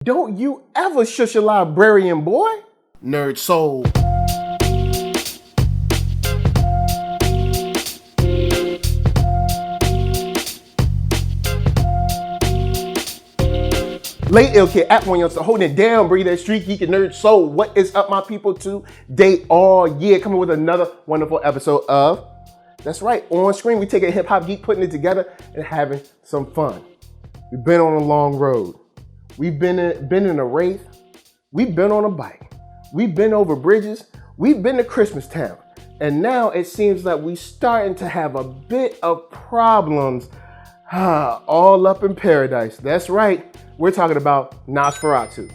Don't you ever shush a librarian, boy. NERDSoul. Late ill kid at OneYoungsta, holding it down, breathe that StreetGeek and NERDSoul. What is up, my people? Today, all year, coming with another wonderful episode of, that's right, on screen, we take a hip hop geek, putting it together and having some fun. We've been on a long road. We've been in a wraith. We've been on a bike. We've been over bridges. We've been to Christmas Town. And now it seems like we're starting to have a bit of problems all up in paradise. That's right. We're talking about NOS4A2.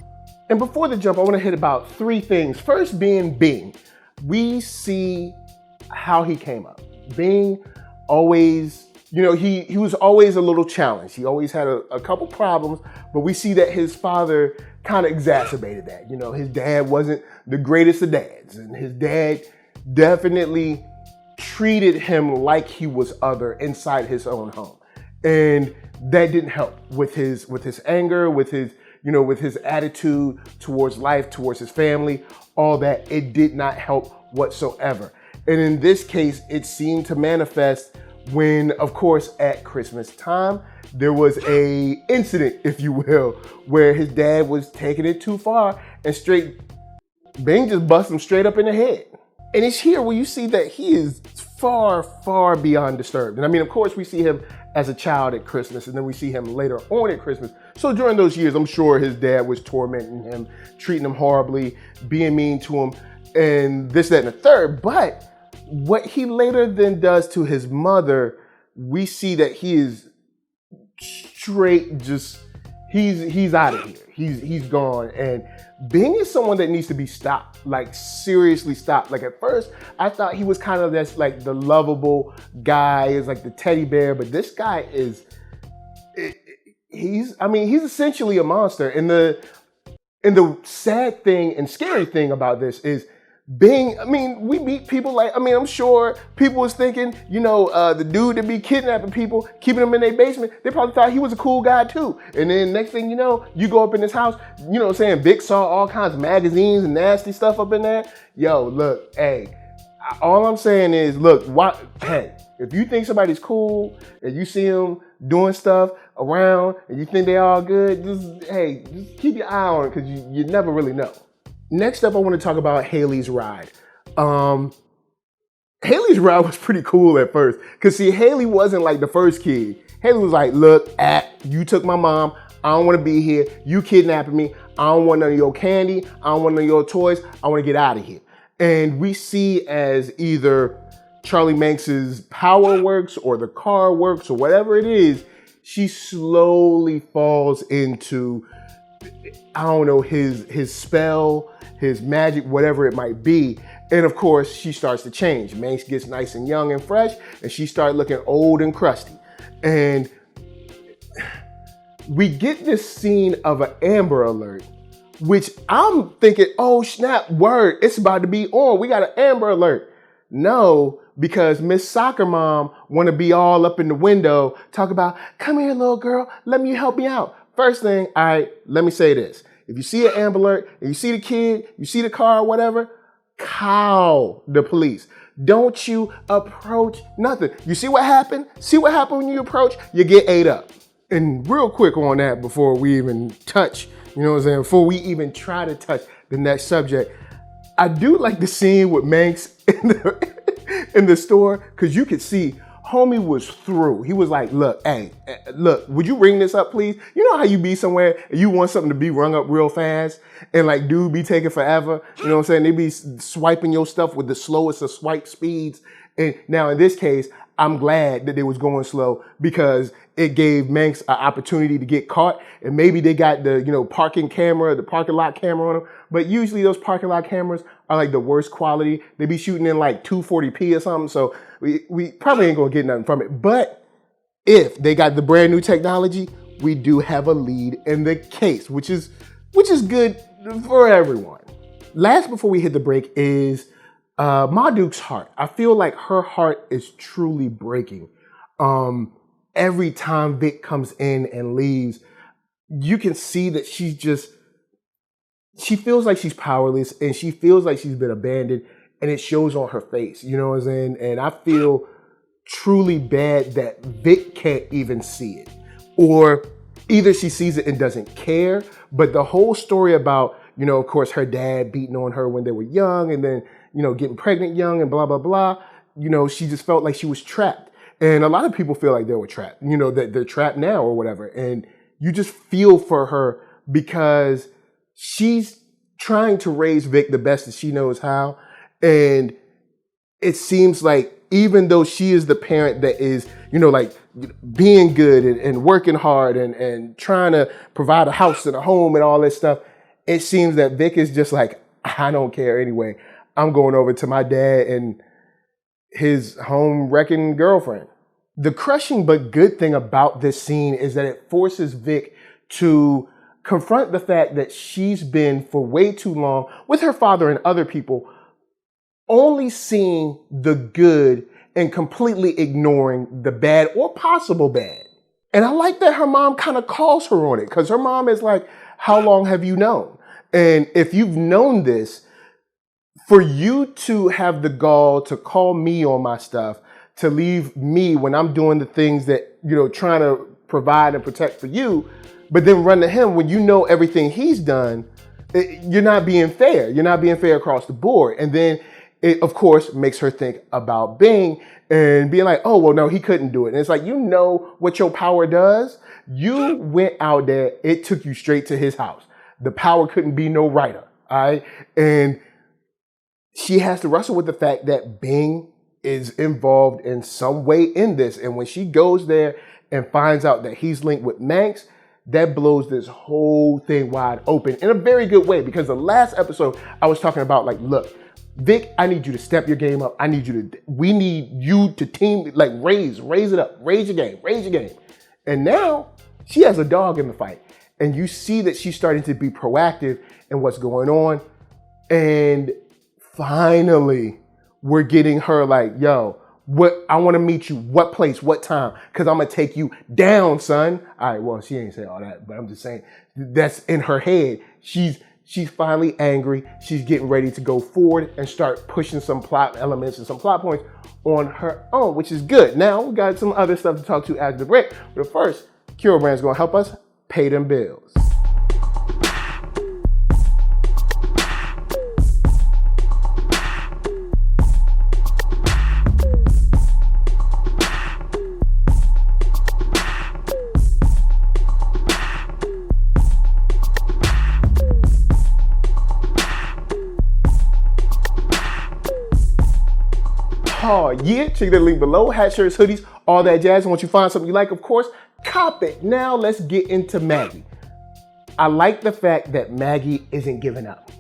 And before the jump, I want to hit about three things. First being Bing. We see how he came up. Bing always, he was always a little challenged. He always had a couple problems, but we see that his father kind of exacerbated that. His dad wasn't the greatest of dads, and his dad definitely treated him like he was other inside his own home. And that didn't help with his anger, with his attitude towards life, towards his family, all that. It did not help whatsoever. And in this case, it seemed to manifest when, of course, at Christmas time, there was a incident, if you will, where his dad was taking it too far and Bing just bust him straight up in the head. And it's here where you see that he is far, far beyond disturbed. And I mean, of course, we see him as a child at Christmas, and then we see him later on at Christmas. So during those years, I'm sure his dad was tormenting him, treating him horribly, being mean to him, and this, that, and the third. But what he later then does to his mother, we see that he is straight, just, he's out of here. He's gone. And Bing is someone that needs to be stopped, like seriously stopped. Like at first, I thought he was kind of this like the lovable guy, is like the teddy bear, but this guy is, he's essentially a monster. And the sad thing and scary thing about this is Bing, we meet people like, I'm sure people was thinking, the dude that be kidnapping people, keeping them in their basement, they probably thought he was a cool guy too. And then next thing you know, you go up in his house, Vic saw all kinds of magazines and nasty stuff up in there. Yo, look, hey, all I'm saying is, look, if you think somebody's cool and you see them doing stuff around and you think they all good, just keep your eye on it, because you never really know. Next up, I want to talk about Haley's ride. Haley's ride was pretty cool at first, because see, Haley wasn't like the first kid. Haley was like, look, you took my mom. I don't want to be here. You kidnapping me. I don't want none of your candy. I don't want none of your toys. I want to get out of here. And we see as either Charlie Manx's power works or the car works or whatever it is, she slowly falls into, his spell, his magic, whatever it might be. And of course, she starts to change. Manx gets nice and young and fresh, and she starts looking old and crusty. And we get this scene of an Amber Alert, which I'm thinking, oh snap, word, it's about to be on. We got an Amber Alert. No, because Miss Soccer Mom want to be all up in the window, talk about, come here, little girl, let me help you out. First thing, all right, let me say this. If you see an Amber Alert and you see the kid, you see the car, whatever, call the police. Don't you approach nothing. You see what happened? See what happened when you approach? You get ate up. And real quick on that before we even touch, before we even try to touch the next subject, I do like the scene with Manx in the store, because you could see homie was through. He was like, look, would you ring this up, please? You know how you be somewhere and you want something to be rung up real fast and like dude be taking forever? You know what I'm saying? They be swiping your stuff with the slowest of swipe speeds. And now in this case, I'm glad that they was going slow, because it gave Manx an opportunity to get caught. And maybe they got the, parking lot camera on them. But usually those parking lot cameras are like the worst quality. They be shooting in like 240p or something. So we probably ain't gonna get nothing from it. But if they got the brand new technology, we do have a lead in the case, which is good for everyone. Last before we hit the break is Marduke's heart. I feel like her heart is truly breaking. Every time Vic comes in and leaves, you can see that she feels like she's powerless and she feels like she's been abandoned, and it shows on her face, you know what I'm saying? And I feel truly bad that Vic can't even see it. Or either she sees it and doesn't care, but the whole story about, you know, of course, her dad beating on her when they were young and then, you know, getting pregnant young and blah, blah, blah, you know, she just felt like she was trapped. And a lot of people feel like they were trapped, you know, that they're trapped now or whatever. And you just feel for her because she's trying to raise Vic the best that she knows how. And it seems like even though she is the parent that is, you know, like being good and working hard and trying to provide a house and a home and all this stuff, it seems that Vic is just like, I don't care anyway. I'm going over to my dad and his home wrecking girlfriend. The crushing but good thing about this scene is that it forces Vic to confront the fact that she's been for way too long with her father and other people only seeing the good and completely ignoring the bad or possible bad. And I like that her mom kind of calls her on it, because her mom is like, how long have you known? And if you've known this, for you to have the gall to call me on my stuff, to leave me when I'm doing the things that, you know, trying to provide and protect for you, but then run to him when you know everything he's done, you're not being fair. You're not being fair across the board. And then it, of course, makes her think about Bing and being like, oh, well, no, he couldn't do it. And it's like, you know what your power does? You went out there, it took you straight to his house. The power couldn't be no righter, all right? And she has to wrestle with the fact that Bing is involved in some way in this. And when she goes there and finds out that he's linked with Manx, that blows this whole thing wide open in a very good way. Because the last episode, I was talking about like, look, Vic, I need you to step your game up. We need you to team, like raise it up, raise your game. And now she has a dog in the fight. And you see that she's starting to be proactive in what's going on. And finally, we're getting her like, yo, I want to meet you. What place, what time? Because I'm going to take you down, son. All right, well, she ain't say all that, but I'm just saying that's in her head. She's finally angry. She's getting ready to go forward and start pushing some plot elements and some plot points on her own, which is good. Now, we got some other stuff to talk to after the break. But first, KURO Brand is going to help us pay them bills. Oh yeah, check that link below. Hat, shirts, hoodies, all that jazz. And once you find something you like, of course, cop it. Now let's get into Maggie. I like the fact that Maggie isn't giving up.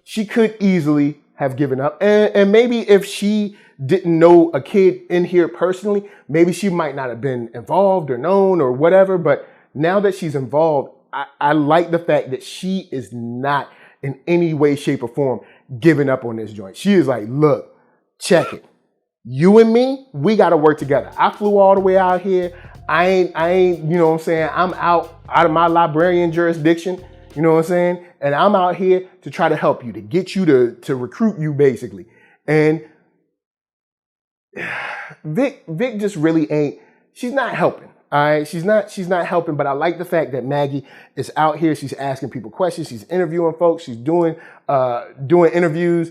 She could easily have given up. And maybe if she didn't know a kid in here personally, maybe she might not have been involved or known or whatever. But now that she's involved, I like the fact that she is not in any way, shape, or form giving up on this joint. She is like, look, check it. You and me, we got to work together. I flew all the way out here. I ain't, you know what I'm saying? I'm out of my librarian jurisdiction, you know what I'm saying? And I'm out here to try to help you, to get you to recruit you basically. And Vic just really ain't, she's not helping. All right, she's not helping, but I like the fact that Maggie is out here. She's asking people questions. She's interviewing folks. She's doing interviews.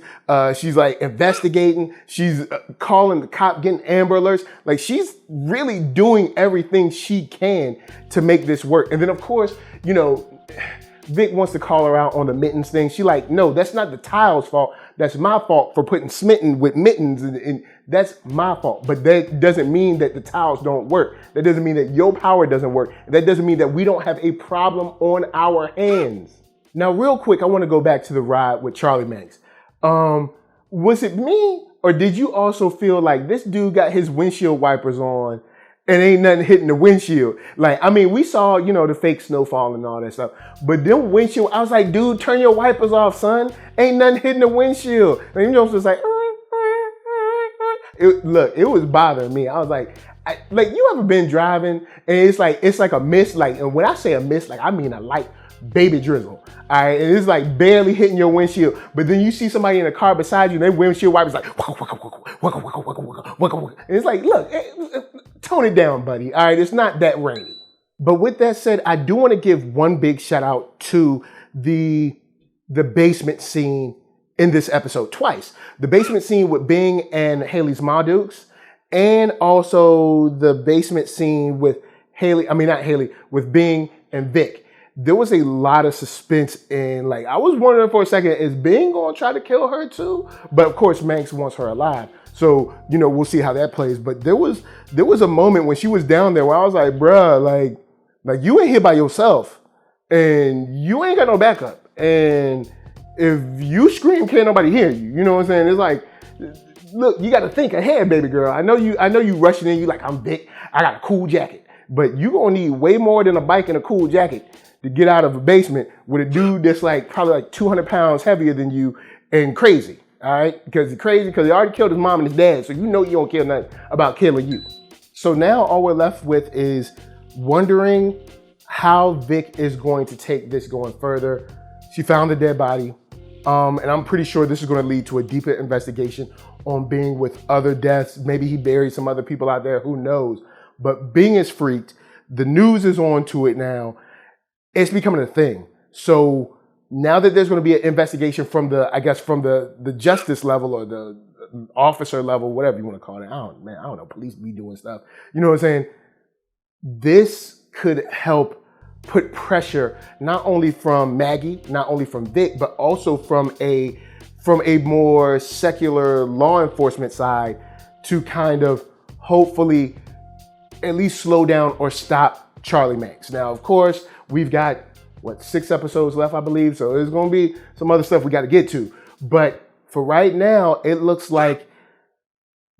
She's like investigating. She's calling the cop, getting Amber Alerts. Like she's really doing everything she can to make this work. And then of course, you know, Vic wants to call her out on the mittens thing. She like, no, that's not the tile's fault. That's my fault for putting smitten with mittens, and that's my fault. But that doesn't mean that the tiles don't work. That doesn't mean that your power doesn't work. That doesn't mean that we don't have a problem on our hands. Now, real quick, I want to go back to the ride with Charlie Manx. Was it me, or did you also feel like this dude got his windshield wipers on and ain't nothing hitting the windshield? Like, I mean, we saw, you know, the fake snowfall and all that stuff. But them windshield, I was like, dude, turn your wipers off, son. Ain't nothing hitting the windshield. And you know, was like, look, it was bothering me. I was like, like, you ever been driving and it's like a mist, like, and when I say a mist, like, I mean a light baby drizzle. All right, and it's like barely hitting your windshield, but then you see somebody in a car beside you, and their windshield wipers like, and it's like, look, tone it down, buddy. All right, it's not that rainy. But with that said, I do want to give one big shout out to the basement scene in this episode twice. The basement scene with Bing and Haley's Mardukes, and also the basement scene with with Bing and Vic. There was a lot of suspense in, like, I was wondering for a second, is Bing gonna try to kill her too? But of course, Manx wants her alive. So, we'll see how that plays. But there was a moment when she was down there where I was like, bruh, like you ain't here by yourself and you ain't got no backup. And if you scream, can't nobody hear you. You know what I'm saying? It's like, look, you got to think ahead, baby girl. I know you rushing in. You like, I'm Vic. I got a cool jacket. But you gonna need way more than a bike and a cool jacket to get out of a basement with a dude that's like probably like 200 pounds heavier than you and crazy. All right, because he's crazy because he already killed his mom and his dad. So you don't care nothing about killing you. So now all we're left with is wondering how Vic is going to take this going further. She found the dead body. And I'm pretty sure this is going to lead to a deeper investigation on Bing with other deaths. Maybe he buried some other people out there. Who knows? But Bing is freaked. The news is on to it now. It's becoming a thing. So now that there's going to be an investigation from the justice level or the officer level, whatever you want to call it. I don't know. Police be doing stuff. You know what I'm saying? This could help put pressure not only from Maggie, not only from Vic, but also from a more secular law enforcement side to kind of hopefully at least slow down or stop Charlie Manx. Now, of course, we've got 6 episodes left, I believe. So there's going to be some other stuff we got to get to. But for right now, it looks like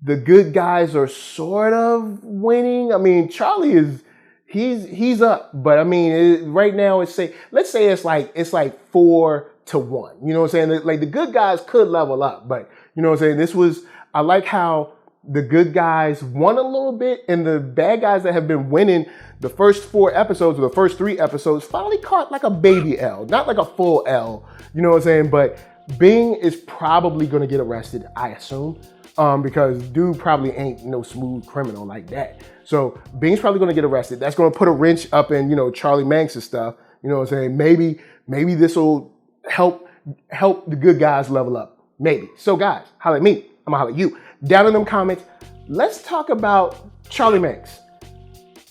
the good guys are sort of winning. I mean, Charlie is, he's up, but I mean, right now let's say it's like 4-1. You know what I'm saying? Like the good guys could level up, but you know what I'm saying? I like how the good guys won a little bit and the bad guys that have been winning the first 4 episodes or the first 3 episodes finally caught like a baby L, not like a full L. You know what I'm saying? But Bing is probably going to get arrested, I assume. Because dude probably ain't no smooth criminal like that. So Bing's probably going to get arrested. That's going to put a wrench up in, Charlie Manx's stuff. You know what I'm saying? Maybe this will help the good guys level up. Maybe. So guys, holla at me. I'm going to holla at you. Down in them comments, let's talk about Charlie Manx.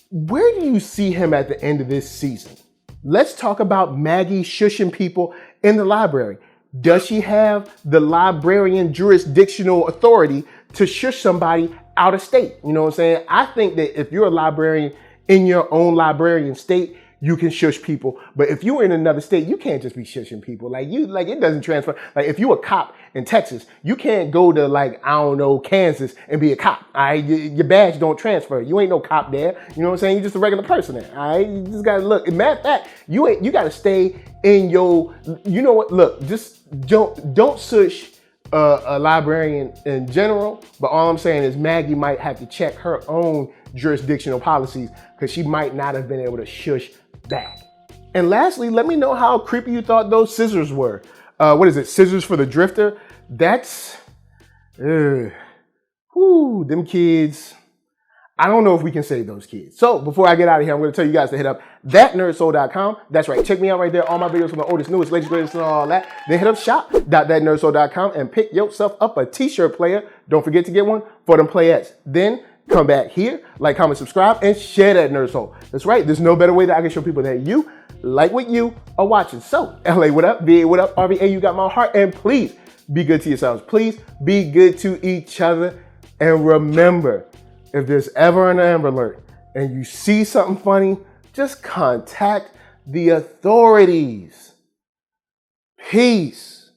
Where do you see him at the end of this season? Let's talk about Maggie shushing people in the library. Does she have the librarian jurisdictional authority to shush somebody out of state? You know what I'm saying? I think that if you're a librarian in your own librarian state, you can shush people. But if you're in another state, you can't just be shushing people. Like it doesn't transfer. Like if you're a cop in Texas, you can't go to Kansas and be a cop. All right, your badge don't transfer. You ain't no cop there. You know what I'm saying? You're just a regular person there. All right, you just gotta look. Matter of fact, you gotta stay in your. You know what? Look, just don't shush a librarian in general. But all I'm saying is Maggie might have to check her own jurisdictional policies because she might not have been able to shush back. And lastly, let me know how creepy you thought those scissors were. What is it? Scissors for the Drifter? That's, them kids. I don't know if we can save those kids. So before I get out of here, I'm going to tell you guys to hit up ThatNERDSoul.com. That's right. Check me out right there. All my videos from the oldest, newest, latest, greatest, and all that. Then hit up shop.ThatNERDSoul.com and pick yourself up a t-shirt player. Don't forget to get one for them playettes. Then come back here, like, comment, subscribe, and share that Nerd Soul. That's right. There's no better way that I can show people that you like what you are watching. So, LA, what up? VA, what up? RVA, you got my heart. And please be good to yourselves. Please be good to each other. And remember, if there's ever an Amber Alert and you see something funny, just contact the authorities. Peace.